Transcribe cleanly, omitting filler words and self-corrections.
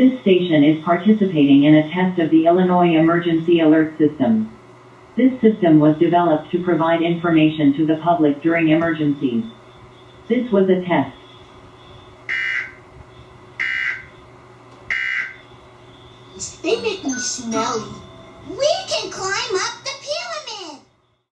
This station is participating in a test of the Illinois Emergency Alert System. This system was developed to provide information to the public during emergencies. This was a test. They make me smelly. We can climb up